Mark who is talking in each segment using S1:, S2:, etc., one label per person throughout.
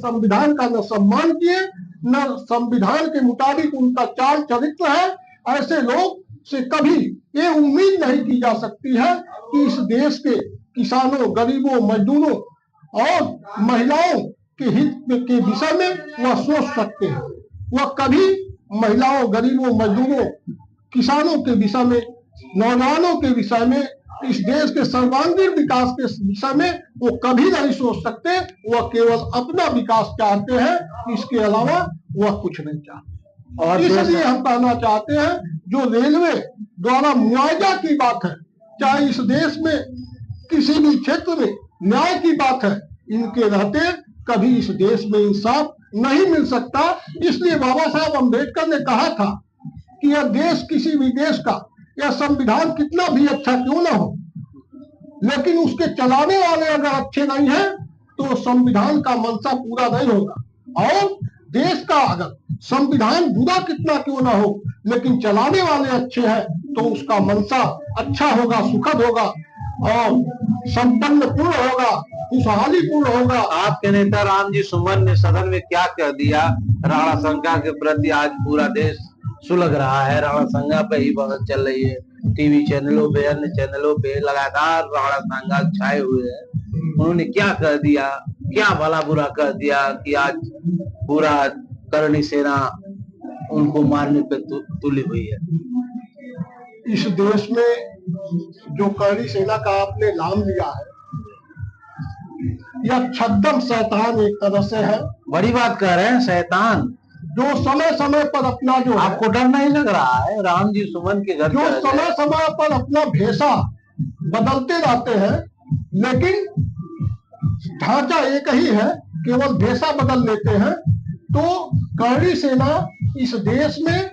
S1: संविधान का न सम्मान किए, न संविधान के मुताबिक उनका चाल चरित्र है। ऐसे लोग से कभी ये उम्मीद नहीं की जा सकती है कि इस देश के किसानों, गरीबों, मजदूरों और महिलाओं के हित के विषय में वह सोच सकते हैं। वह कभी महिलाओं, गरीबों, मजदूरों, किसानों के विषय में, नौजवानों के विषय में, इस देश के सर्वांगीण विकास के विषय में वो कभी नहीं सोच सकते। वह केवल अपना विकास चाहते हैं, इसके अलावा वह कुछ नहीं चाहते। और इसलिए हम कहना चाहते हैं, जो रेलवे द्वारा मुआवजा की बात है, चाहे इस देश में किसी भी क्षेत्र में न्याय की बात है, इनके रहते कभी इस देश में इंसाफ नहीं मिल सकता। इसलिए बाबा साहब अम्बेडकर ने कहा था कि यह देश, किसी भी देश का यह संविधान कितना भी अच्छा क्यों ना हो, लेकिन उसके चलाने वाले अगर अच्छे नहीं हैं तो संविधान का मंशा पूरा नहीं होगा। और देश का अगर संविधान बुरा कितना क्यों ना हो, लेकिन चलाने वाले अच्छे हैं तो उसका मंशा अच्छा होगा, सुखद होगा और संपन्न पूर्ण होगा, खुशहाली पूर्ण होगा।
S2: आपके नेता रामजी सुमन ने सदन में क्या कह दिया राणा संघा के प्रति? आज पूरा देश सुलग रहा है, राणा संघा पे ही बहस चल रही है, टीवी चैनलों पे, अन्य चैनलों पे लगातार राणा संघा छाए हुए हैं। उन्होंने क्या कह दिया, क्या भला बुरा कह दिया कि आज पूरा करणी सेना उनको मारने पे तुली हुई है?
S1: इस देश में जो करणी सेना का आपने नाम लिया है, यह छद्म शैतान एक तरह से है।
S2: बड़ी बात कह रहे हैं, शैतान
S1: जो समय समय पर अपना जो
S2: आपको डर नहीं लग रहा है? रामजी सुमन के घर
S1: जो समय समय पर अपना भेषा बदलते रहते हैं, लेकिन ढांचा एक ही है, केवल भेषा बदल लेते हैं। तो करणी सेना इस देश में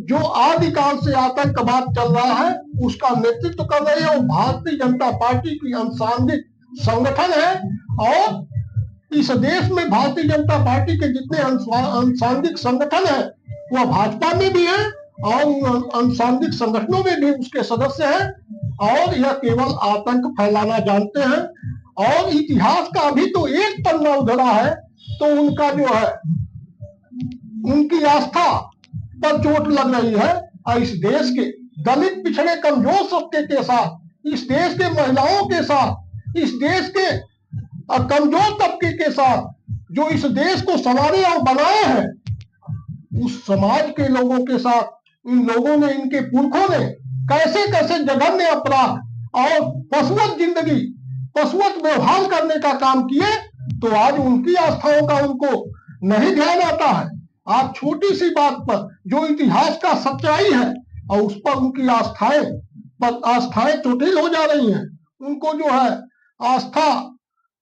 S1: जो आदिकाल से आतंकवाद चल रहा है उसका नेतृत्व कर रही है। वो भारतीय जनता पार्टी की अनुसांगिक संगठन है और इस देश में भारतीय जनता पार्टी के जितने अनुसांगिक संगठन है वह भाजपा में भी है और अनुसांगिक संगठनों में भी उसके सदस्य हैं और यह केवल आतंक फैलाना जानते हैं। और इतिहास का अभी तो एक पन्ना उधरा है तो उनका जो है, उनकी आस्था पर चोट लग रही है। और इस देश के दलित, पिछड़े, कमजोर तबके के साथ, इस देश के महिलाओं के साथ, इस देश के कमजोर तबके के साथ जो इस देश को संवारे और बनाए हैं, उस समाज के लोगों के साथ इन लोगों ने, इनके पुरखों ने कैसे कैसे जघन्य अपराध और पशुवत जिंदगी, पशुवत व्यवहार करने का काम किए, तो आज उनकी आस्थाओं का उनको नहीं ध्यान आता है। आज छोटी सी बात पर जो इतिहास का सच्चाई है और उस पर उनकी आस्थाएं चोटिल हो जा रही हैं। उनको जो है आस्था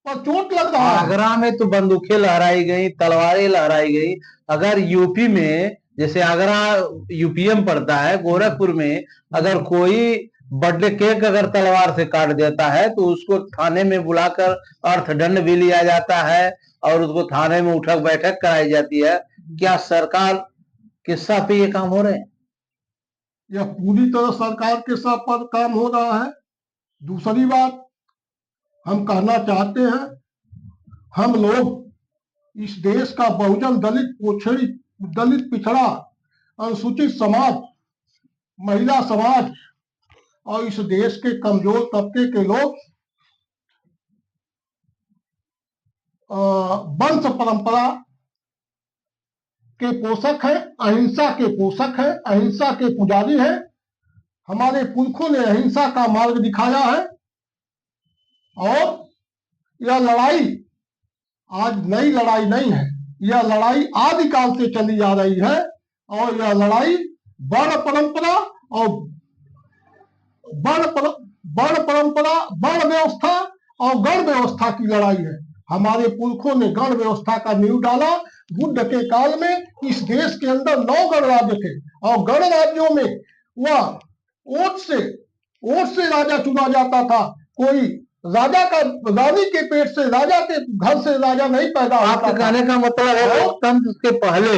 S1: पर चोट लग रहा है।
S2: आगरा में तो बंदूकें लहराई गई, तलवारें लहराई गई। अगर यूपी में, जैसे आगरा यूपीएम पड़ता है, गोरखपुर में अगर कोई बर्थडे केक अगर तलवार से काट देता है तो उसको थाने में बुलाकर अर्थदंड भी लिया जाता है और उसको थाने में उठक बैठक कराई जाती है। क्या सरकार के साथ पे ये काम हो रहे हैं?
S1: यह पूरी तरह सरकार के साथ पर काम हो रहा है। दूसरी बात हम कहना चाहते हैं, हम लोग इस देश का बहुजन, दलित, पिछड़ा, अनुसूचित समाज, महिला समाज और इस देश के कमजोर तबके के लोग वंश परंपरा के पोषक है, अहिंसा के पोषक है, अहिंसा के पुजारी है। हमारे पुरखों ने अहिंसा का मार्ग दिखाया है और यह लड़ाई आज नई लड़ाई नहीं है, यह लड़ाई आदिकाल से चली आ रही है और यह लड़ाई वर्ण परंपरा और वर्ण व्यवस्था और गण व्यवस्था की लड़ाई है। हमारे पुरखों ने गण व्यवस्था का नींव डाला। बुद्ध के काल में इस देश के अंदर 9 गणराज्य थे और गणराज्यों में वह वोट से राजा चुना जाता था। कोई राजा का, रानी के पेट से, राजा के घर से राजा नहीं पैदा होता।
S2: आपके कहने का मतलब है लोकतंत्र के पहले,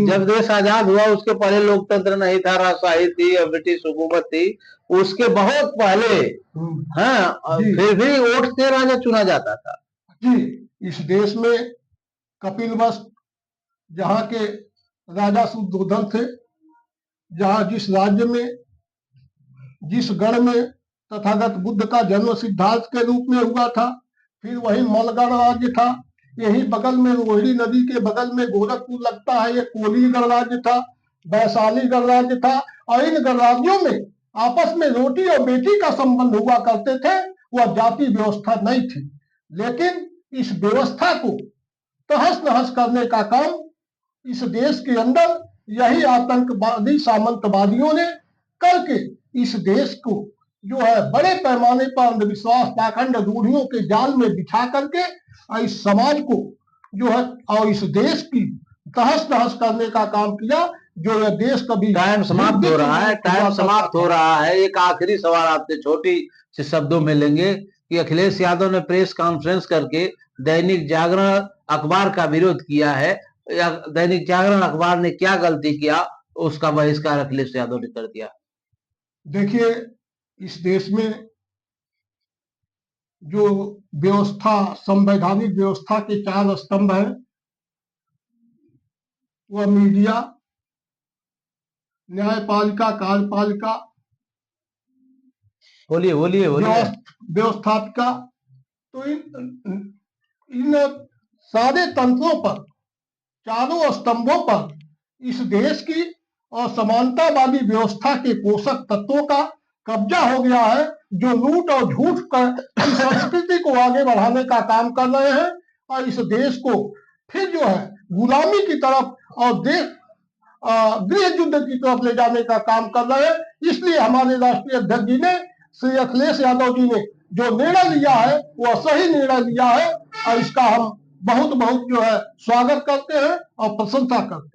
S2: जब देश आजाद हुआ उसके पहले लोकतंत्र नहीं था, राजशाही थी, ब्रिटिश हुकूमत थी, उसके बहुत पहले हाँ, फिर भी वोट से राजा चुना जाता था।
S1: जी, इस देश में कपिल वस्तु जहाँ के राजा शुद्धोधन थे, जहाँ जिस राज्य में, जिस गढ़ में तथागत बुद्ध का जन्म सिद्धार्थ के रूप में हुआ था, फिर वही मलगढ़ राज्य था। यही बगल में रोहिणी नदी के बगल में गोरखपुर लगता है, ये कोलीगढ़ राज्य था, वैशालीगढ़ राज्य था। और इन गणराज्यों में आपस में रोटी और बेटी का संबंध हुआ करते थे, वह जाति व्यवस्था नहीं थी। लेकिन इस व्यवस्था को तहस नहस करने का काम इस देश के अंदर यही आतंकवादी सामंतवादियों ने करके इस देश को जो है बड़े पैमाने पर अंधविश्वास, पाखंड, रूढ़ियों के जाल में बिछा करके और इस समाज को जो है और इस देश की तहस नहस करने का काम किया, जो यह देश कभी
S2: टाइम समाप्त हो रहा है, टाइम समाप्त हो रहा है। एक आखिरी सवाल आपसे छोटी से शब्दों में लेंगे कि अखिलेश यादव ने प्रेस कॉन्फ्रेंस करके दैनिक जागरण अखबार का विरोध किया है। दैनिक जागरण अखबार ने क्या गलती किया, उसका बहिष्कार अखिलेश यादव ने कर दिया।
S1: देखिए, इस देश में जो व्यवस्था, संवैधानिक व्यवस्था के 4 स्तंभ हैं, वह मीडिया, न्यायपालिका, कार्यपालिका,
S2: बोलिए बोलिए बोलिए।
S1: व्यवस्थापिका। तो इन सारे तंत्रों पर, चारों स्तंभों पर इस देश की असमानतावादी व्यवस्था के पोषक तत्वों का कब्जा हो गया है, जो लूट और झूठ कर संस्कृति को आगे बढ़ाने का काम कर रहे हैं और इस देश को फिर जो है गुलामी की तरफ और देश गृह युद्ध की तरफ ले जाने का काम कर रहे हैं। इसलिए हमारे राष्ट्रीय अध्यक्ष जी ने, श्री अखिलेश यादव जी ने जो निर्णय लिया है वह सही निर्णय लिया है और इसका हम बहुत बहुत जो है स्वागत करते हैं और प्रशंसा करते हैं।